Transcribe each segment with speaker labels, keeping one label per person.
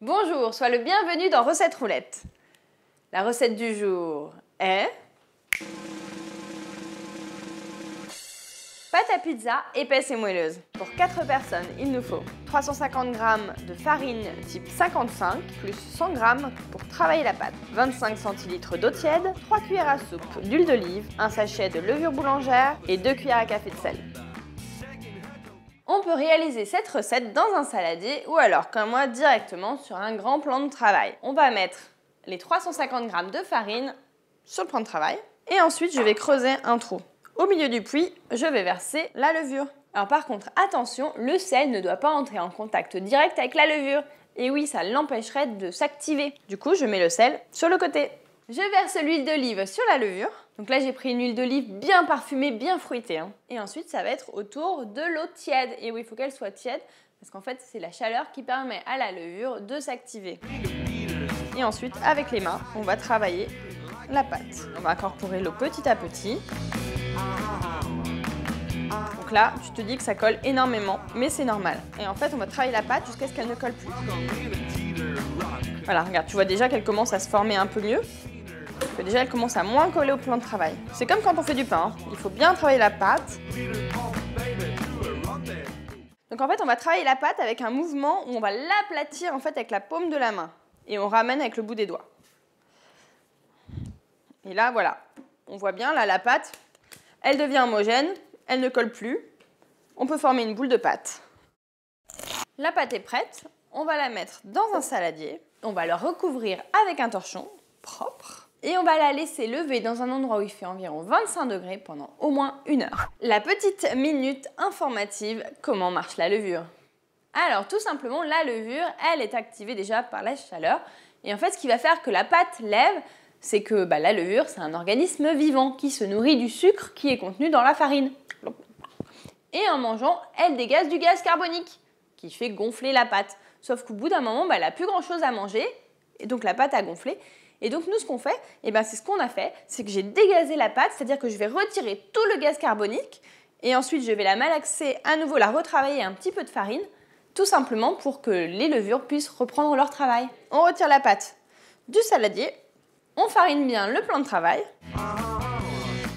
Speaker 1: Bonjour, sois le bienvenu dans Recette Roulette. La recette du jour est pâte à pizza épaisse et moelleuse. Pour 4 personnes, il nous faut 350 g de farine type 55 plus 100 g pour travailler la pâte, 25 centilitres d'eau tiède, 3 cuillères à soupe d'huile d'olive, un sachet de levure boulangère et 2 cuillères à café de sel. On peut réaliser cette recette dans un saladier ou alors, comme moi, directement sur un grand plan de travail. On va mettre les 350 g de farine sur le plan de travail et ensuite je vais creuser un trou. Au milieu du puits, je vais verser la levure. Alors par contre, attention, le sel ne doit pas entrer en contact direct avec la levure. Et oui, ça l'empêcherait de s'activer. Du coup, je mets le sel sur le côté. Je verse l'huile d'olive sur la levure. Donc là, j'ai pris une huile d'olive bien parfumée, bien fruitée. Et ensuite, ça va être autour de l'eau tiède. Et oui, il faut qu'elle soit tiède parce qu'en fait, c'est la chaleur qui permet à la levure de s'activer. Et ensuite, avec les mains, on va travailler la pâte. On va incorporer l'eau petit à petit. Donc là, tu te dis que ça colle énormément, mais c'est normal. Et en fait, on va travailler la pâte jusqu'à ce qu'elle ne colle plus. Voilà, regarde, tu vois déjà qu'elle commence à se former un peu mieux. Que déjà, elle commence à moins coller au plan de travail. C'est comme quand on fait du pain, hein. Il faut bien travailler la pâte. Donc en fait, on va travailler la pâte avec un mouvement où on va l'aplatir en fait avec la paume de la main. Et on ramène avec le bout des doigts. Et là, voilà. On voit bien, là, la pâte, elle devient homogène, elle ne colle plus. On peut former une boule de pâte. La pâte est prête. On va la mettre dans un saladier. On va le recouvrir avec un torchon propre. Et on va la laisser lever dans un endroit où il fait environ 25 degrés pendant au moins 1 heure. La petite minute informative, comment marche la levure? Alors tout simplement, la levure, elle est activée déjà par la chaleur. Et en fait, ce qui va faire que la pâte lève, c'est que la levure, c'est un organisme vivant qui se nourrit du sucre qui est contenu dans la farine. Et en mangeant, elle dégage du gaz carbonique qui fait gonfler la pâte. Sauf qu'au bout d'un moment, elle n'a plus grand-chose à manger et donc la pâte a gonflé. Et donc nous, ce qu'on fait, c'est ce qu'on a fait, c'est que j'ai dégazé la pâte, c'est-à-dire que je vais retirer tout le gaz carbonique et ensuite je vais la malaxer à nouveau, la retravailler un petit peu de farine, tout simplement pour que les levures puissent reprendre leur travail. On retire la pâte du saladier, on farine bien le plan de travail,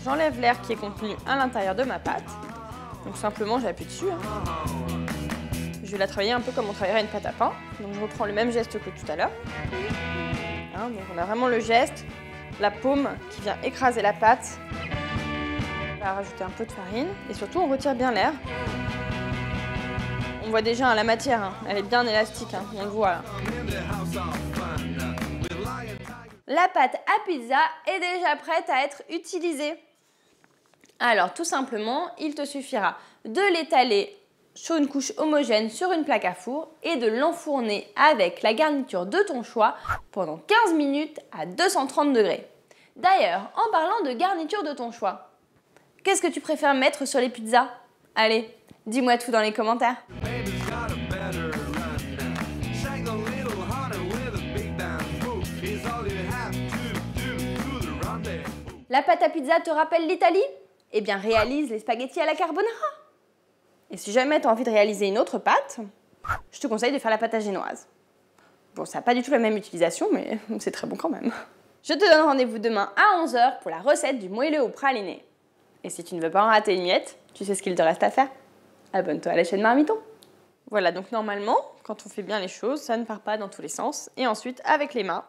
Speaker 1: j'enlève l'air qui est contenu à l'intérieur de ma pâte, donc simplement j'appuie dessus. Je vais la travailler un peu comme on travaillerait une pâte à pain, donc je reprends le même geste que tout à l'heure. Donc on a vraiment le geste, la paume qui vient écraser la pâte. On va rajouter un peu de farine et surtout on retire bien l'air. On voit déjà la matière, elle est bien élastique, on le voit là. La pâte à pizza est déjà prête à être utilisée. Alors tout simplement, il te suffira de l'étaler sur une couche homogène sur une plaque à four et de l'enfourner avec la garniture de ton choix pendant 15 minutes à 230 degrés. D'ailleurs, en parlant de garniture de ton choix, qu'est-ce que tu préfères mettre sur les pizzas? Allez, dis-moi tout dans les commentaires. La pâte à pizza te rappelle l'Italie? Eh bien, réalise les spaghettis à la carbonara. Et si jamais tu as envie de réaliser une autre pâte, je te conseille de faire la pâte à génoise. Bon, ça n'a pas du tout la même utilisation, mais c'est très bon quand même. Je te donne rendez-vous demain à 11 h pour la recette du moelleux au praliné. Et si tu ne veux pas en rater une miette, tu sais ce qu'il te reste à faire? Abonne-toi à la chaîne Marmiton. Voilà, donc normalement, quand on fait bien les choses, ça ne part pas dans tous les sens. Et ensuite, avec les mains,